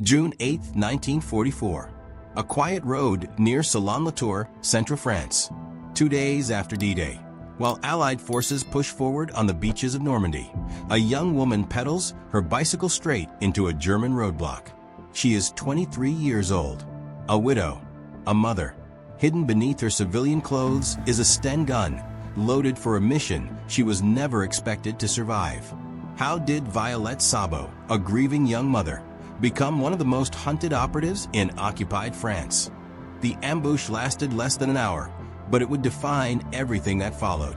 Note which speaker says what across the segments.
Speaker 1: June 8, 1944. A quiet road near Salon-la-Tour, central France. 2 days after D-Day. While Allied forces push forward on the beaches of Normandy, a young woman pedals her bicycle straight into a German roadblock. She is 23 years old, a widow, a mother. Hidden beneath her civilian clothes is a Sten gun, loaded for a mission she was never expected to survive. How did Violette Szabo, a grieving young mother, become one of the most hunted operatives in occupied France? The ambush lasted less than an hour, but it would define everything that followed.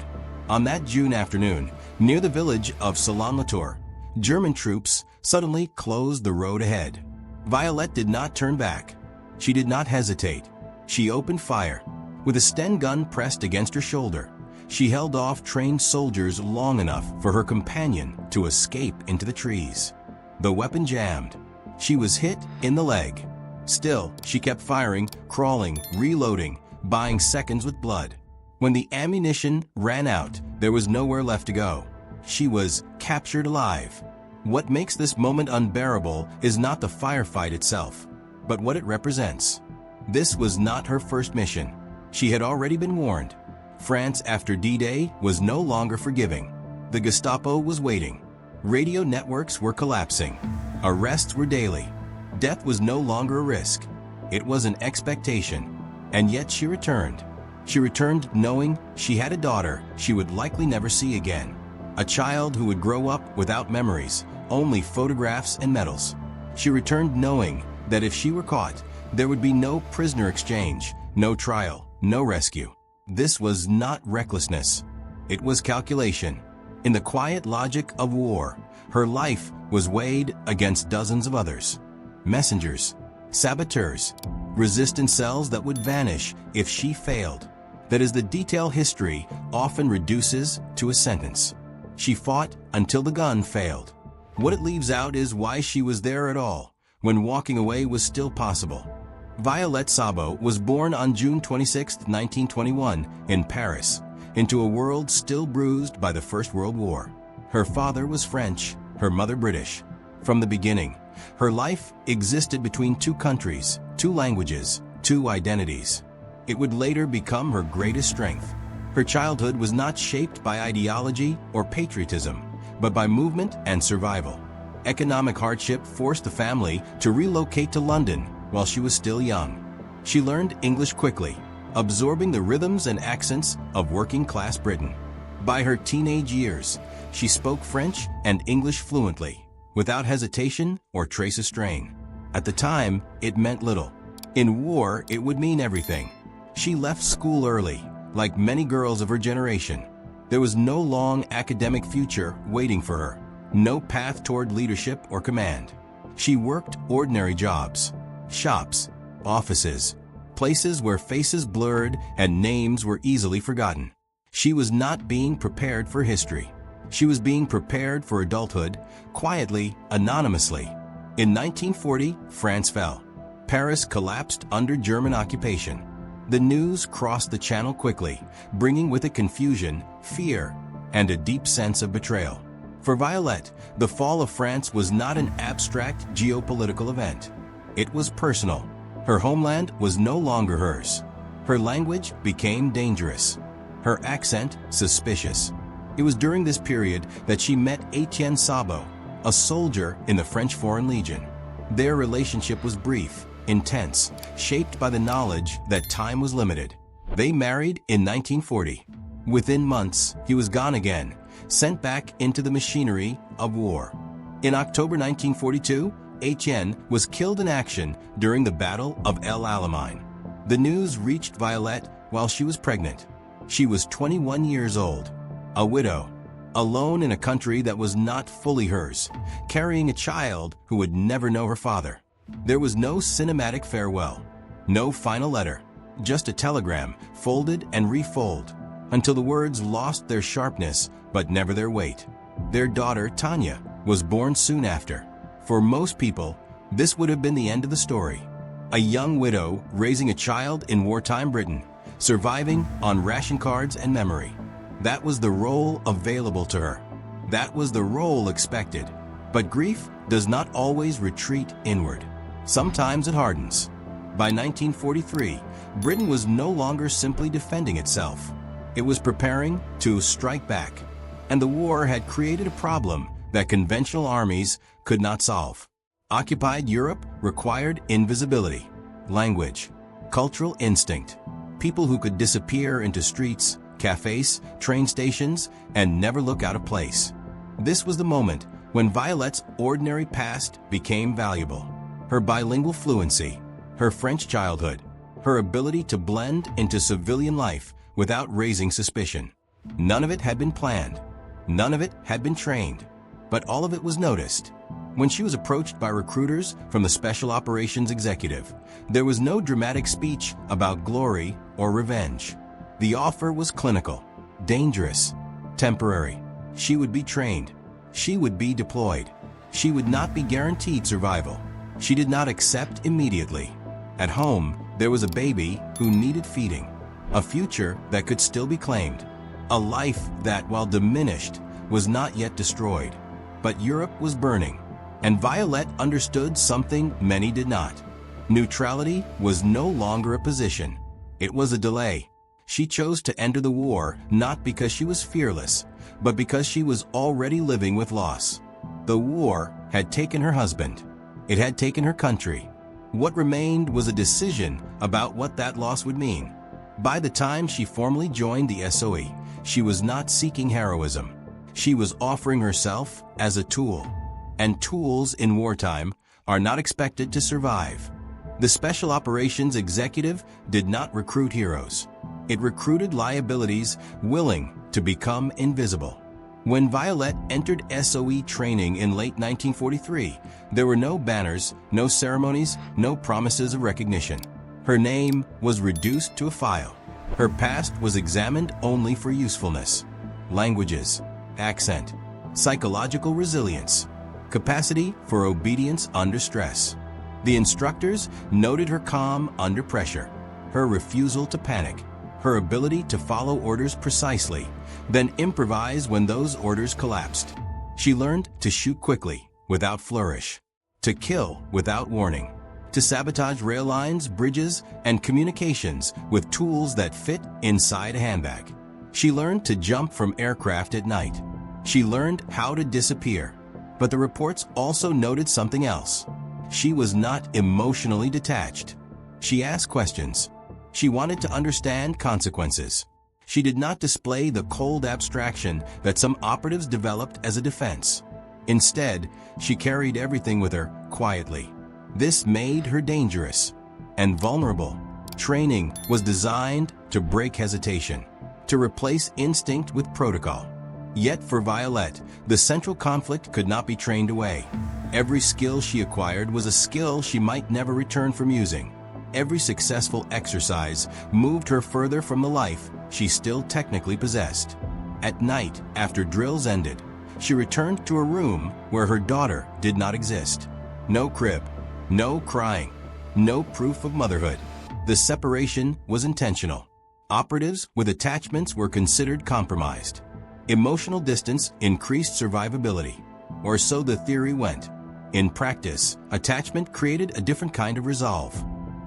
Speaker 1: On that June afternoon, near the village of Salon-la-Tour, German troops suddenly closed the road ahead. Violette did not turn back. She did not hesitate. She opened fire. With a Sten gun pressed against her shoulder, she held off trained soldiers long enough for her companion to escape into the trees. The weapon jammed. She was hit in the leg. Still, she kept firing, crawling, reloading, buying seconds with blood. When the ammunition ran out, there was nowhere left to go. She was captured alive. What makes this moment unbearable is not the firefight itself, but what it represents. This was not her first mission. She had already been warned. France after D-Day was no longer forgiving. The Gestapo was waiting. Radio networks were collapsing. Arrests were daily. Death was no longer a risk. It was an expectation. And yet she returned. She returned knowing she had a daughter she would likely never see again. A child who would grow up without memories, only photographs and medals. She returned knowing that if she were caught, there would be no prisoner exchange, no trial, no rescue. This was not recklessness. It was calculation. In the quiet logic of war, her life was weighed against dozens of others. Messengers, saboteurs, resistance cells that would vanish if she failed. That is the detail history often reduces to a sentence. She fought until the gun failed. What it leaves out is why she was there at all, when walking away was still possible. Violette Szabo was born on June 26, 1921, in Paris, into a world still bruised by the First World War. Her father was French, her mother British. From the beginning, her life existed between two countries, two languages, two identities. It would later become her greatest strength. Her childhood was not shaped by ideology or patriotism, but by movement and survival. Economic hardship forced the family to relocate to London while she was still young. She learned English quickly, absorbing the rhythms and accents of working-class Britain. By her teenage years, she spoke French and English fluently, without hesitation or trace of strain. At the time, it meant little. In war, it would mean everything. She left school early, like many girls of her generation. There was no long academic future waiting for her, no path toward leadership or command. She worked ordinary jobs, shops, offices, places where faces blurred and names were easily forgotten. She was not being prepared for history. She was being prepared for adulthood, quietly, anonymously. In 1940, France fell. Paris collapsed under German occupation. The news crossed the channel quickly, bringing with it confusion, fear, and a deep sense of betrayal. For Violette, the fall of France was not an abstract geopolitical event. It was personal. Her homeland was no longer hers. Her language became dangerous. Her accent suspicious. It was during this period that she met Etienne Szabo, a soldier in the French Foreign Legion. Their relationship was brief, intense, shaped by the knowledge that time was limited. They married in 1940. Within months, he was gone again, sent back into the machinery of war. In October 1942, Etienne was killed in action during the Battle of El Alamein. The news reached Violette while she was pregnant. She was 21 years old, a widow, alone in a country that was not fully hers, carrying a child who would never know her father. There was no cinematic farewell, no final letter, just a telegram folded and refolded until the words lost their sharpness but never their weight. Their daughter, Tanya, was born soon after. For most people, this would have been the end of the story. A young widow raising a child in wartime Britain, surviving on ration cards and memory. That was the role available to her. That was the role expected. But grief does not always retreat inward. Sometimes it hardens. By 1943, Britain was no longer simply defending itself. It was preparing to strike back, and the war had created a problem that conventional armies could not solve. Occupied Europe required invisibility, language, cultural instinct, people who could disappear into streets, cafes, train stations, and never look out of place. This was the moment when Violette's ordinary past became valuable. Her bilingual fluency, her French childhood, her ability to blend into civilian life without raising suspicion. None of it had been planned. None of it had been trained. But all of it was noticed. When she was approached by recruiters from the Special Operations Executive, there was no dramatic speech about glory or revenge. The offer was clinical, dangerous, temporary. She would be trained. She would be deployed. She would not be guaranteed survival. She did not accept immediately. At home, there was a baby who needed feeding, a future that could still be claimed, a life that, while diminished, was not yet destroyed. But Europe was burning, and Violette understood something many did not. Neutrality was no longer a position. It was a delay. She chose to enter the war not because she was fearless, but because she was already living with loss. The war had taken her husband. It had taken her country. What remained was a decision about what that loss would mean. By the time she formally joined the SOE, she was not seeking heroism. She was offering herself as a tool. And tools in wartime are not expected to survive. The Special Operations Executive did not recruit heroes. It recruited liabilities willing to become invisible. When Violette entered SOE training in late 1943, there were no banners, no ceremonies, no promises of recognition. Her name was reduced to a file. Her past was examined only for usefulness. Languages, accent, psychological resilience, capacity for obedience under stress. The instructors noted her calm under pressure, her refusal to panic, her ability to follow orders precisely, then improvise when those orders collapsed. She learned to shoot quickly, without flourish, to kill without warning, to sabotage rail lines, bridges, and communications with tools that fit inside a handbag. She learned to jump from aircraft at night. She learned how to disappear. But the reports also noted something else. She was not emotionally detached. She asked questions. She wanted to understand consequences. She did not display the cold abstraction that some operatives developed as a defense. Instead, she carried everything with her quietly. This made her dangerous and vulnerable. Training was designed to break hesitation, to replace instinct with protocol. Yet for Violette, the central conflict could not be trained away. Every skill she acquired was a skill she might never return from using. Every successful exercise moved her further from the life she still technically possessed. At night, after drills ended, she returned to a room where her daughter did not exist. No crib, no crying, no proof of motherhood. The separation was intentional. Operatives with attachments were considered compromised. Emotional distance increased survivability, or so the theory went. In practice, attachment created a different kind of resolve.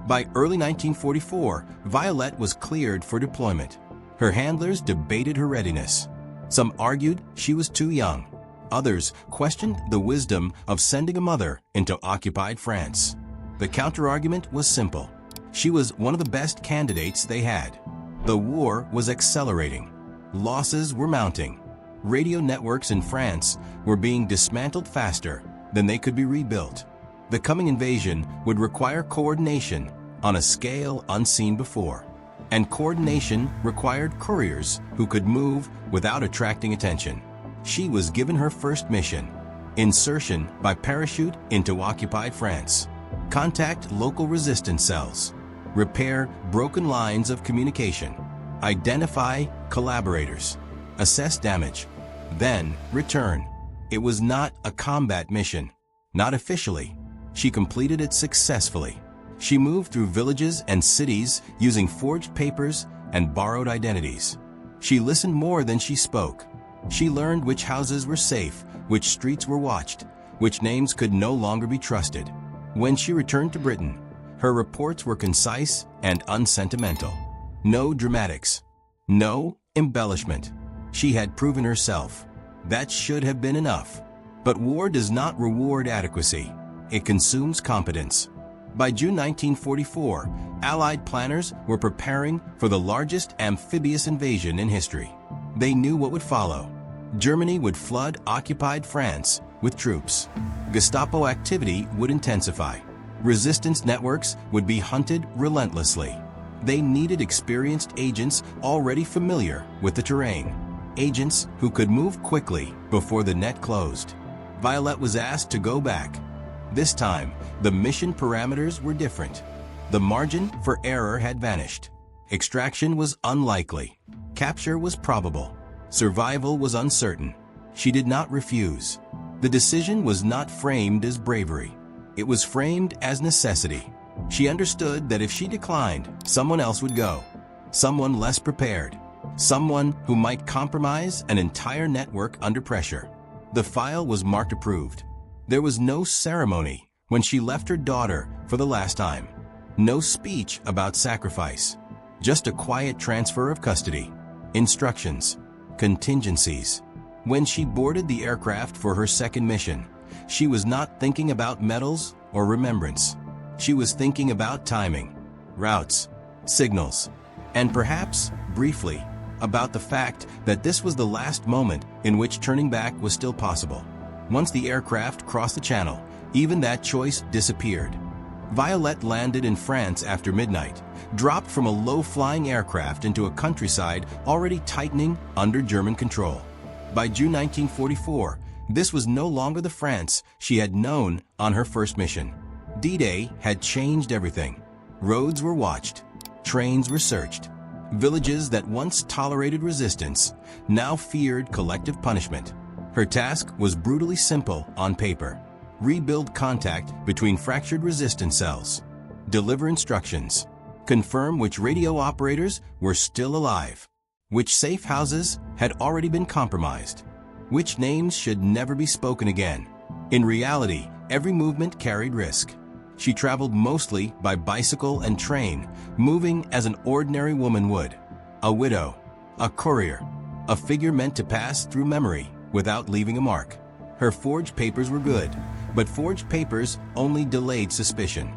Speaker 1: By early 1944, Violette was cleared for deployment. Her handlers debated her readiness. Some argued she was too young. Others questioned the wisdom of sending a mother into occupied France. The counterargument was simple. She was one of the best candidates they had. The war was accelerating. Losses were mounting. Radio networks in France were being dismantled faster than they could be rebuilt. The coming invasion would require coordination on a scale unseen before. And coordination required couriers who could move without attracting attention. She was given her first mission: insertion by parachute into occupied France. Contact local resistance cells. Repair broken lines of communication. Identify collaborators. Assess damage. Then return. It was not a combat mission. Not officially. She completed it successfully. She moved through villages and cities using forged papers and borrowed identities. She listened more than she spoke. She learned which houses were safe, which streets were watched, which names could no longer be trusted. When she returned to Britain, her reports were concise and unsentimental. No dramatics. No embellishment. She had proven herself. That should have been enough. But war does not reward adequacy. It consumes competence. By June 1944, Allied planners were preparing for the largest amphibious invasion in history. They knew what would follow. Germany would flood occupied France with troops. Gestapo activity would intensify. Resistance networks would be hunted relentlessly. They needed experienced agents already familiar with the terrain. Agents who could move quickly before the net closed. Violette was asked to go back. This time, the mission parameters were different. The margin for error had vanished. Extraction was unlikely. Capture was probable. Survival was uncertain. She did not refuse. The decision was not framed as bravery. It was framed as necessity. She understood that if she declined, someone else would go. Someone less prepared. Someone who might compromise an entire network under pressure. The file was marked approved. There was no ceremony when she left her daughter for the last time. No speech about sacrifice. Just a quiet transfer of custody. Instructions. Contingencies. When she boarded the aircraft for her second mission, she was not thinking about medals or remembrance. She was thinking about timing, routes, signals, and perhaps, briefly, about the fact that this was the last moment in which turning back was still possible. Once the aircraft crossed the channel, even that choice disappeared. Violette landed in France after midnight, dropped from a low-flying aircraft into a countryside already tightening under German control. By June 1944, this was no longer the France she had known on her first mission. D-Day had changed everything. Roads were watched. Trains were searched. Villages that once tolerated resistance now feared collective punishment. Her task was brutally simple on paper. Rebuild contact between fractured resistance cells. Deliver instructions. Confirm which radio operators were still alive. Which safe houses had already been compromised. Which names should never be spoken again. In reality, every movement carried risk. She traveled mostly by bicycle and train, moving as an ordinary woman would. A widow, a courier, a figure meant to pass through memory without leaving a mark. Her forged papers were good, but forged papers only delayed suspicion.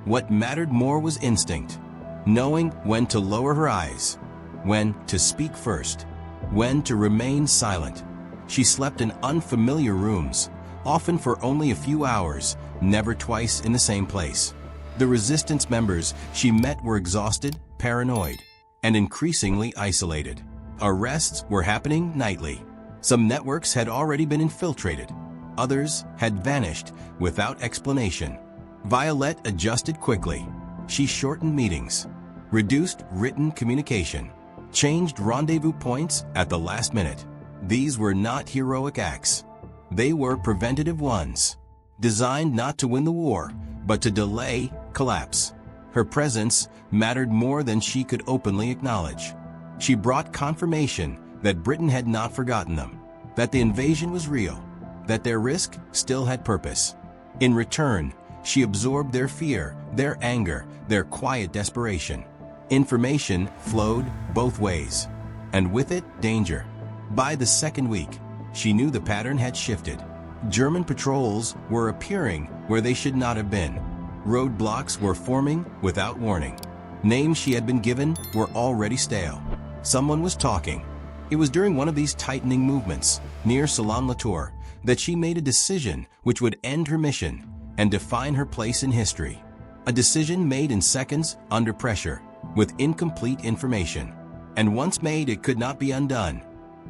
Speaker 1: What mattered more was instinct, knowing when to lower her eyes, when to speak first, when to remain silent. She slept in unfamiliar rooms, often for only a few hours, never twice in the same place. The resistance members she met were exhausted, paranoid, and increasingly isolated. Arrests were happening nightly. Some networks had already been infiltrated. Others had vanished without explanation. Violette adjusted quickly. She shortened meetings, reduced written communication, changed rendezvous points at the last minute. These were not heroic acts. They were preventative ones, designed not to win the war, but to delay collapse. Her presence mattered more than she could openly acknowledge. She brought confirmation that Britain had not forgotten them, that the invasion was real, that their risk still had purpose. In return, she absorbed their fear, their anger, their quiet desperation. Information flowed both ways, and with it, danger. By the second week, she knew the pattern had shifted. German patrols were appearing where they should not have been. Roadblocks were forming without warning. Names she had been given were already stale. Someone was talking. It was during one of these tightening movements, near Salon-la-Tour, that she made a decision which would end her mission and define her place in history. A decision made in seconds, under pressure, with incomplete information. And once made, it could not be undone.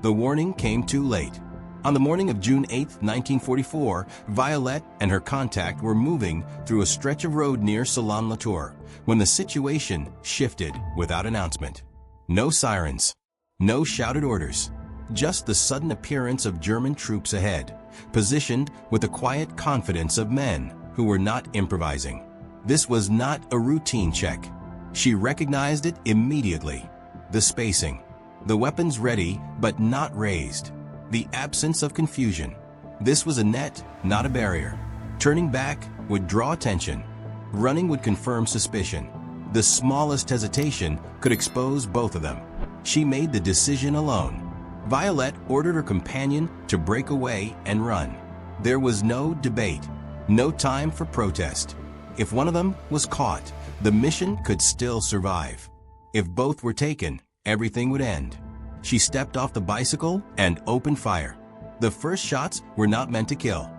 Speaker 1: The warning came too late. On the morning of June 8, 1944, Violette and her contact were moving through a stretch of road near Salon-la-Tour when the situation shifted without announcement. No sirens, no shouted orders, just the sudden appearance of German troops ahead, positioned with the quiet confidence of men who were not improvising. This was not a routine check. She recognized it immediately. The spacing, the weapons ready but not raised, the absence of confusion. This was a net, not a barrier. Turning back would draw attention. Running would confirm suspicion. The smallest hesitation could expose both of them. She made the decision alone. Violette ordered her companion to break away and run. There was no debate, no time for protest. If one of them was caught, the mission could still survive. If both were taken, everything would end. She stepped off the bicycle and opened fire. The first shots were not meant to kill.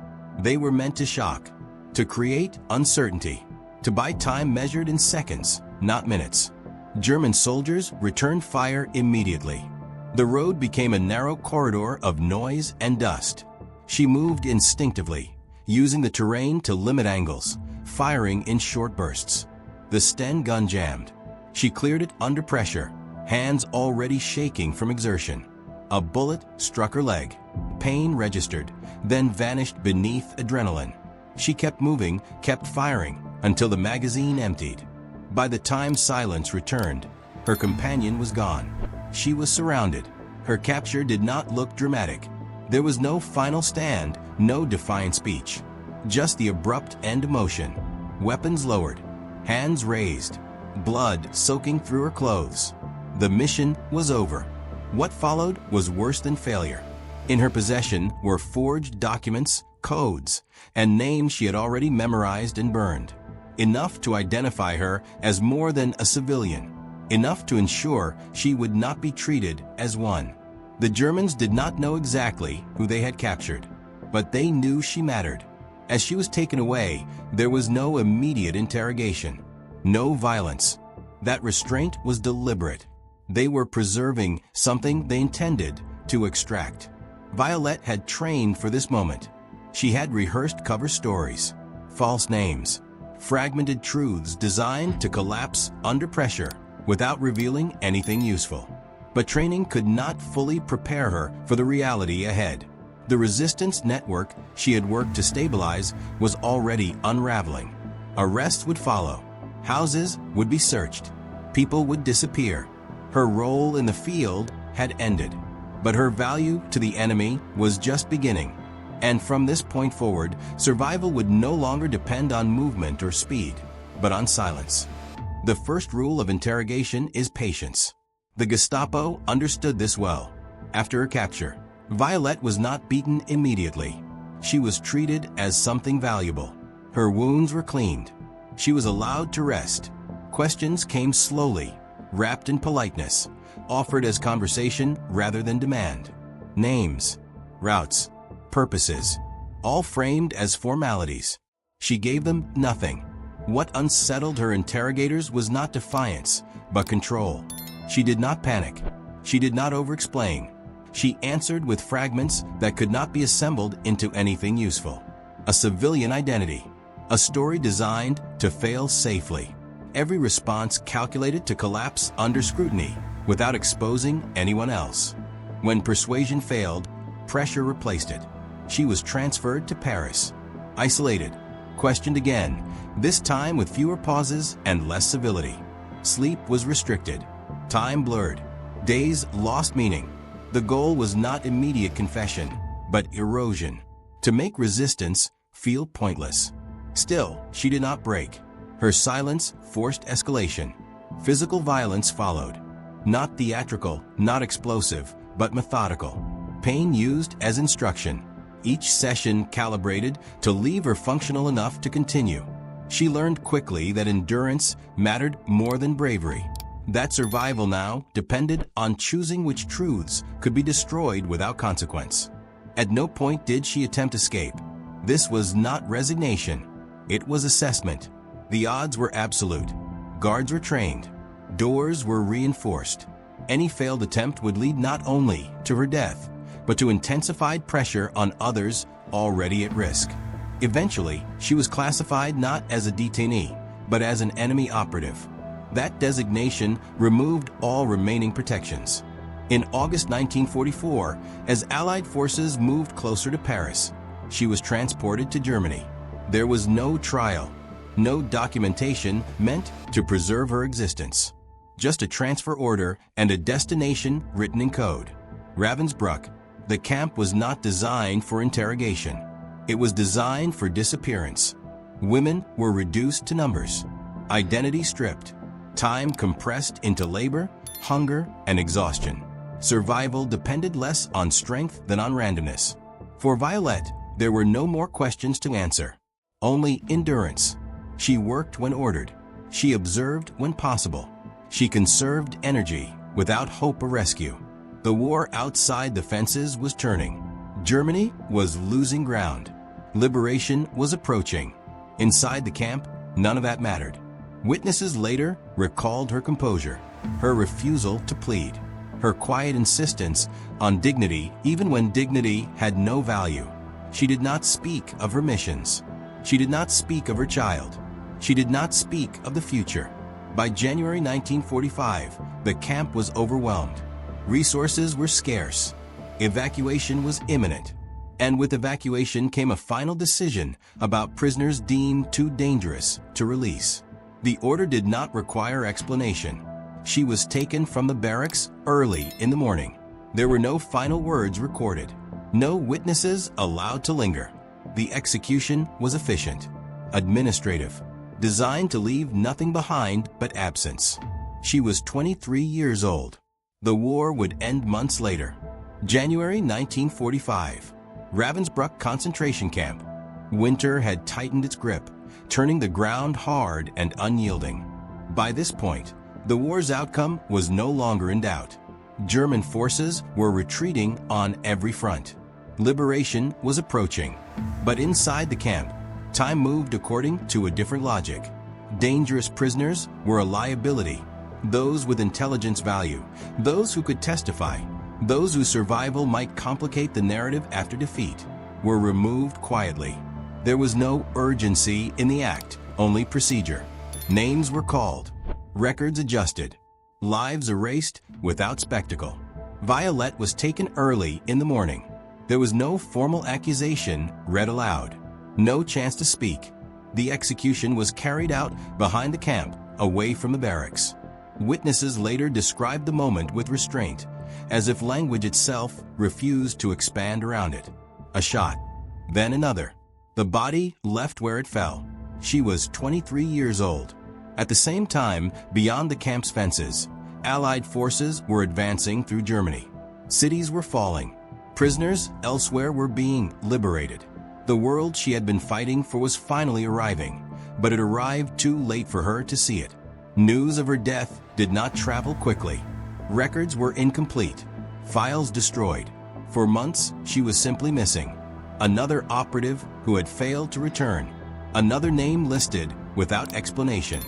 Speaker 1: They were meant to shock, to create uncertainty, to buy time measured in seconds, not minutes. German soldiers returned fire immediately. The road became a narrow corridor of noise and dust. She moved instinctively, using the terrain to limit angles, firing in short bursts. The Sten gun jammed. She cleared it under pressure, hands already shaking from exertion. A bullet struck her leg. Pain registered, then vanished beneath adrenaline. She kept moving, kept firing, until the magazine emptied. By the time silence returned, her companion was gone. She was surrounded. Her capture did not look dramatic. There was no final stand, no defiant speech. Just the abrupt end motion. Weapons lowered, hands raised, blood soaking through her clothes. The mission was over. What followed was worse than failure. In her possession were forged documents, codes, and names she had already memorized and burned. Enough to identify her as more than a civilian. Enough to ensure she would not be treated as one. The Germans did not know exactly who they had captured, but they knew she mattered. As she was taken away, there was no immediate interrogation, no violence. That restraint was deliberate. They were preserving something they intended to extract. Violette had trained for this moment. She had rehearsed cover stories, false names, fragmented truths designed to collapse under pressure without revealing anything useful. But training could not fully prepare her for the reality ahead. The resistance network she had worked to stabilize was already unraveling. Arrests would follow. Houses would be searched. People would disappear. Her role in the field had ended. But her value to the enemy was just beginning. And from this point forward, survival would no longer depend on movement or speed, but on silence. The first rule of interrogation is patience. The Gestapo understood this well. After her capture, Violette was not beaten immediately. She was treated as something valuable. Her wounds were cleaned. She was allowed to rest. Questions came slowly, wrapped in politeness, offered as conversation rather than demand. Names, routes, purposes, all framed as formalities. She gave them nothing. What unsettled her interrogators was not defiance, but control. She did not panic. She did not over-explain. She answered with fragments that could not be assembled into anything useful. A civilian identity. A story designed to fail safely. Every response calculated to collapse under scrutiny without exposing anyone else. When persuasion failed, pressure replaced it. She was transferred to Paris. Isolated. Questioned again, this time with fewer pauses and less civility. Sleep was restricted. Time blurred. Days lost meaning. The goal was not immediate confession, but erosion. To make resistance feel pointless. Still, she did not break. Her silence forced escalation. Physical violence followed. Not theatrical, not explosive, but methodical. Pain used as instruction. Each session calibrated to leave her functional enough to continue. She learned quickly that endurance mattered more than bravery. That survival now depended on choosing which truths could be destroyed without consequence. At no point did she attempt escape. This was not resignation. It was assessment. The odds were absolute. Guards were trained. Doors were reinforced. Any failed attempt would lead not only to her death, but to intensified pressure on others already at risk. Eventually, she was classified not as a detainee, but as an enemy operative. That designation removed all remaining protections. In August 1944, as Allied forces moved closer to Paris, she was transported to Germany. There was no trial, no documentation meant to preserve her existence. Just a transfer order and a destination written in code. Ravensbrück. The camp was not designed for interrogation. It was designed for disappearance. Women were reduced to numbers, identity stripped, time compressed into labor, hunger, and exhaustion. Survival depended less on strength than on randomness. For Violette, there were no more questions to answer, only endurance. She worked when ordered. She observed when possible. She conserved energy without hope of rescue. The war outside the fences was turning. Germany was losing ground. Liberation was approaching. Inside the camp, none of that mattered. Witnesses later recalled her composure, her refusal to plead, her quiet insistence on dignity even when dignity had no value. She did not speak of her missions. She did not speak of her child. She did not speak of the future. By January 1945, the camp was overwhelmed. Resources were scarce. Evacuation was imminent. And with evacuation came a final decision about prisoners deemed too dangerous to release. The order did not require explanation. She was taken from the barracks early in the morning. There were no final words recorded. No witnesses allowed to linger. The execution was efficient, administrative, designed to leave nothing behind but absence. She was 23 years old. The war would end months later. January 1945. Ravensbrück concentration camp. Winter had tightened its grip, turning the ground hard and unyielding. By this point, the war's outcome was no longer in doubt. German forces were retreating on every front. Liberation was approaching. But inside the camp, time moved according to a different logic. Dangerous prisoners were a liability. Those with intelligence value, those who could testify, those whose survival might complicate the narrative after defeat, were removed quietly. There was no urgency in the act, only procedure. Names were called, records adjusted, lives erased without spectacle. Violette was taken early in the morning. There was no formal accusation read aloud, no chance to speak. The execution was carried out behind the camp, away from the barracks. Witnesses later described the moment with restraint, as if language itself refused to expand around it. A shot, then another. The body left where it fell. She was 23 years old. At the same time, beyond the camp's fences, Allied forces were advancing through Germany. Cities were falling. Prisoners elsewhere were being liberated. The world she had been fighting for was finally arriving, but it arrived too late for her to see it. News of her death did not travel quickly. Records were incomplete, files destroyed. For months, she was simply missing. Another operative who had failed to return. Another name listed without explanation.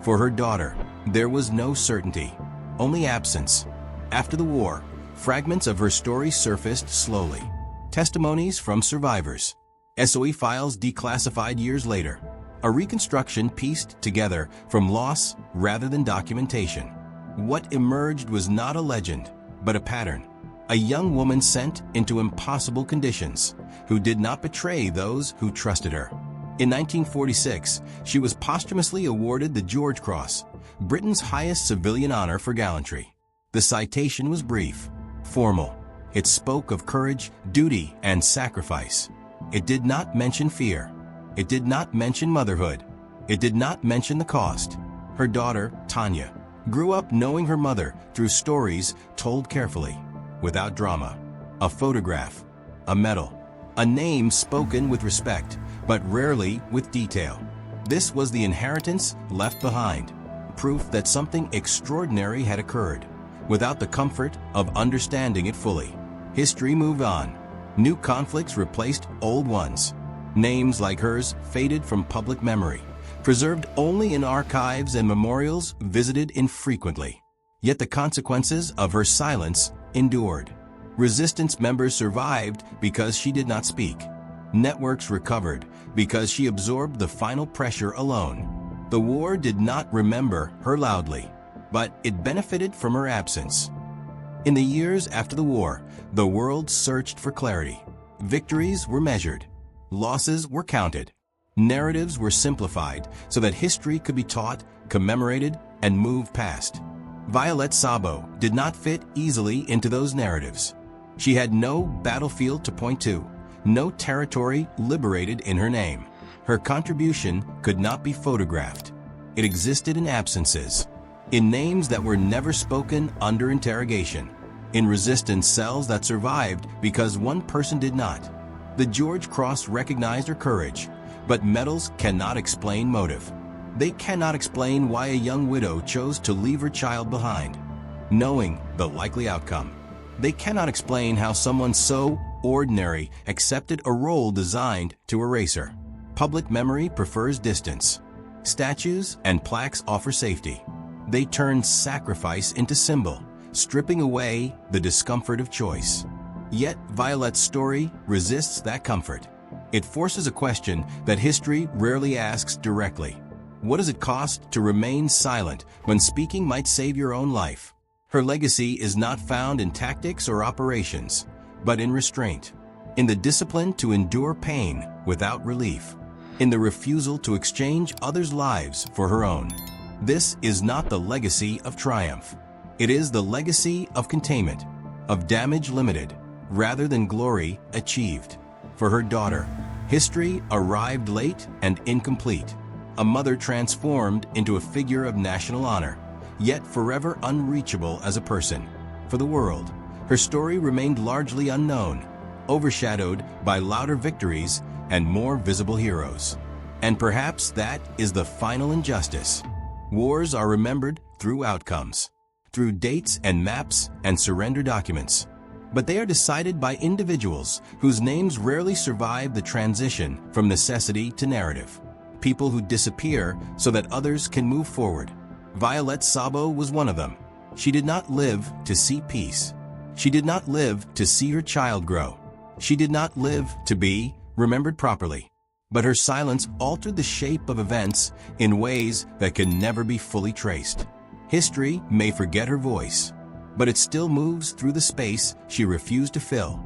Speaker 1: For her daughter, there was no certainty, only absence. After the war, fragments of her story surfaced slowly. Testimonies from survivors. SOE files declassified years later. A reconstruction pieced together from loss rather than documentation. What emerged was not a legend, but a pattern. A young woman sent into impossible conditions, who did not betray those who trusted her. In 1946, she was posthumously awarded the George Cross, Britain's highest civilian honor for gallantry. The citation was brief, formal. It spoke of courage, duty, and sacrifice. It did not mention fear. It did not mention motherhood. It did not mention the cost. Her daughter, Tanya, grew up knowing her mother through stories told carefully, without drama. A photograph, a medal, a name spoken with respect, but rarely with detail. This was the inheritance left behind, proof that something extraordinary had occurred, without the comfort of understanding it fully. History moved on. New conflicts replaced old ones. Names like hers faded from public memory, preserved only in archives and memorials visited infrequently. Yet the consequences of her silence endured. Resistance members survived because she did not speak. Networks recovered because she absorbed the final pressure alone. The war did not remember her loudly, but it benefited from her absence. In the years after the war, the world searched for clarity. Victories were measured. Losses were counted. Narratives were simplified so that history could be taught, commemorated, and moved past. Violette Szabo did not fit easily into those narratives. She had no battlefield to point to, no territory liberated in her name. Her contribution could not be photographed. It existed in absences, in names that were never spoken under interrogation, in resistance cells that survived because one person did not. The George Cross recognized her courage, but medals cannot explain motive. They cannot explain why a young widow chose to leave her child behind, knowing the likely outcome. They cannot explain how someone so ordinary accepted a role designed to erase her. Public memory prefers distance. Statues and plaques offer safety. They turn sacrifice into symbol, stripping away the discomfort of choice. Yet Violette's story resists that comfort. It forces a question that history rarely asks directly. What does it cost to remain silent when speaking might save your own life? Her legacy is not found in tactics or operations, but in restraint, in the discipline to endure pain without relief, in the refusal to exchange others' lives for her own. This is not the legacy of triumph. It is the legacy of containment, of damage limited, rather than glory achieved. For her daughter, history arrived late and incomplete, a mother transformed into a figure of national honor, yet forever unreachable as a person. For the world, her story remained largely unknown, overshadowed by louder victories and more visible heroes. And perhaps that is the final injustice. Wars are remembered through outcomes, through dates and maps and surrender documents. But they are decided by individuals whose names rarely survive the transition from necessity to narrative. People who disappear so that others can move forward. Violette Szabo was one of them. She did not live to see peace. She did not live to see her child grow. She did not live to be remembered properly. But her silence altered the shape of events in ways that can never be fully traced. History may forget her voice, but it still moves through the space she refused to fill.